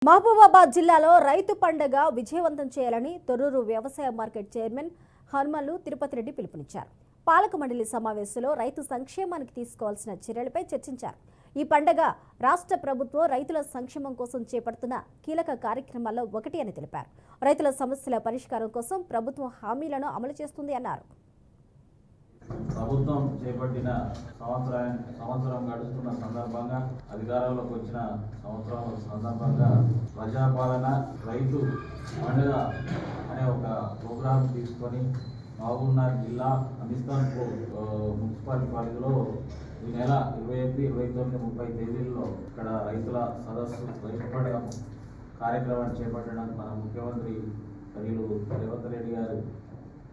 మహబూబాబాద్ జిల్లాలో రైతు పండుగ విజయవంతం చేయాలని తొర్రూరు వ్యవసాయ మార్కెట్ చైర్మన్ హనుమల్లు తిరుపతి రెడ్డి పిలుపునిచ్చారు. పాలక మండలి సమావేశంలో రైతు సంక్షేమానికి తీసుకోవాల్సిన చర్యలపై చర్చించారు. ఈ పండుగ రాష్ట్ర ప్రభుత్వం రైతుల సంక్షేమం కోసం చేపడుతున్న కీలక కార్యక్రమాల్లో ఒకటి అని తెలిపారు. రైతుల సమస్యల పరిష్కారం కోసం ప్రభుత్వం హామీలను అమలు చేస్తుంది అన్నారు. ప్రభుత్వం చేపట్టిన సంవత్సరం గడుస్తున్న సందర్భంగా అధికారంలోకి వచ్చిన సంవత్సరం సందర్భంగా ప్రజాపాలన రైతు పండుగ అనే ఒక ప్రోగ్రాం తీసుకొని మహబూబ్నగర్ జిల్లా అమిస్తాన్పూర్ మున్సిపాలిటీ పరిధిలో ఈ నెల 28, 29, 30 తేదీల్లో ఇక్కడ రైతుల సదస్సు రైతు పండుగ కార్యక్రమాన్ని చేపట్టడానికి మన ముఖ్యమంత్రి వర్యులు రేవంత్ రెడ్డి గారు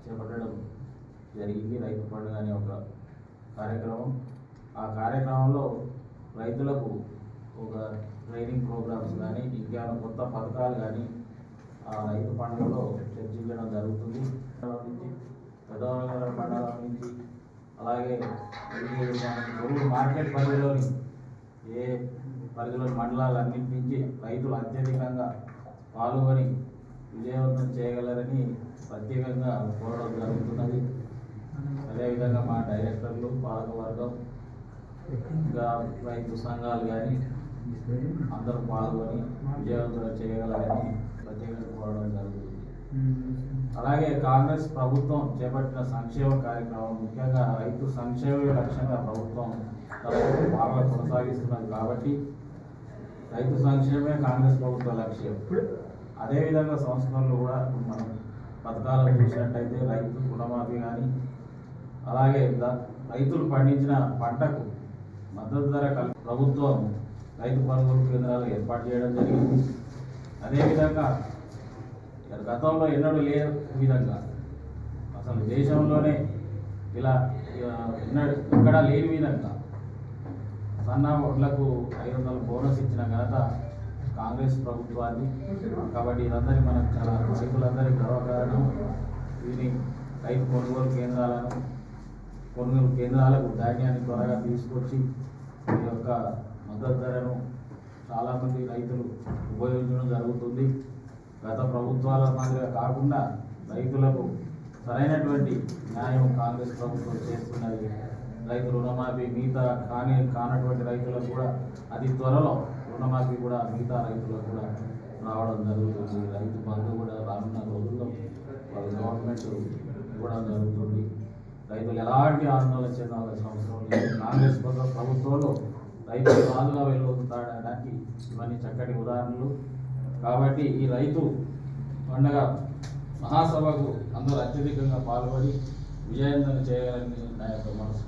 చేపట్టడం జరిగింది. రైతు పండుగ అనే ఒక కార్యక్రమం. ఆ కార్యక్రమంలో రైతులకు ఒక ట్రైనింగ్ ప్రోగ్రామ్స్ కానీ ఇంకా కొత్త పథకాలు కానీ ఆ రైతు పండుగలో చర్చించడం జరుగుతుంది. నుంచి పెద్దవాళ్ళ మండలం నుంచి అలాగే మార్కెట్ పరిధిలోని ఏ పరిధిలోని మండలాలన్నింటి నుంచి రైతులు అత్యధికంగా పాల్గొని విజయవంతం చేయగలరని ప్రత్యేకంగా కోరడం జరుగుతున్నది. అదేవిధంగా మా డైరెక్టర్లు, పాలకవర్గం, ఇంకా రైతు సంఘాలు కానీ అందరూ పాల్గొని విజయవంతం చేయగలరని ప్రత్యేకంగా కోరడం జరుగుతుంది. అలాగే కాంగ్రెస్ ప్రభుత్వం చేపట్టిన సంక్షేమ కార్యక్రమం, ముఖ్యంగా రైతు సంక్షేమ లక్ష్యంగా ప్రభుత్వం పాలన కొనసాగిస్తున్నది కాబట్టి రైతు సంక్షేమే కాంగ్రెస్ ప్రభుత్వ లక్ష్యం. అదేవిధంగా సంస్కరణలు కూడా మనం పథకాలను చూసినట్టయితే రైతు రుణమాఫీ కానీ అలాగే రైతులు పండించిన పంటకు మద్దతు ధర ప్రభుత్వం రైతు కొనుగోలు కేంద్రాలు ఏర్పాటు చేయడం జరిగింది. అదేవిధంగా గతంలో ఎన్నడూ లేని విధంగా అసలు దేశంలోనే ఇలా ఎక్కడా లేని విధంగా సన్న వడ్లకు 500 బోనస్ ఇచ్చిన ఘనత కాంగ్రెస్ ప్రభుత్వాన్ని. కాబట్టి ఇదందరి మనకు చాలా రైతులందరికీ గర్వకారణం. దీని రైతు కొనుగోలు కేంద్రాలకు ధాన్యాన్ని త్వరగా తీసుకొచ్చి ఈ యొక్క మద్దతు ధరను చాలామంది రైతులు ఉపయోగించడం జరుగుతుంది. గత ప్రభుత్వాల మాదిరిగా కాకుండా రైతులకు సరైనటువంటి న్యాయం కాంగ్రెస్ ప్రభుత్వం చేస్తున్నది. రైతు రుణమాఫీ మిగతా కానటువంటి రైతులకు కూడా అతి త్వరలో రుణమాఫీ కూడా మిగతా రైతులకు కూడా రావడం జరుగుతుంది. రైతు బంధు కూడా రానున్న రోజుల్లో వాళ్ళ గవర్నమెంట్ ఇవ్వడం జరుగుతుంది. రైతులు ఎలాంటి ఆందోళన చెందాల్సిన అవసరం లేదు. కాంగ్రెస్ ప్రభుత్వంలో రైతులు రాజుగా వెళ్ళొస్తాడడానికి ఇవన్నీ చక్కటి ఉదాహరణలు. కాబట్టి ఈ రైతు పండుగ మహాసభకు అందరూ అత్యధికంగా పాల్గొని విజయవంతం చేయాలని నా యొక్క మనసు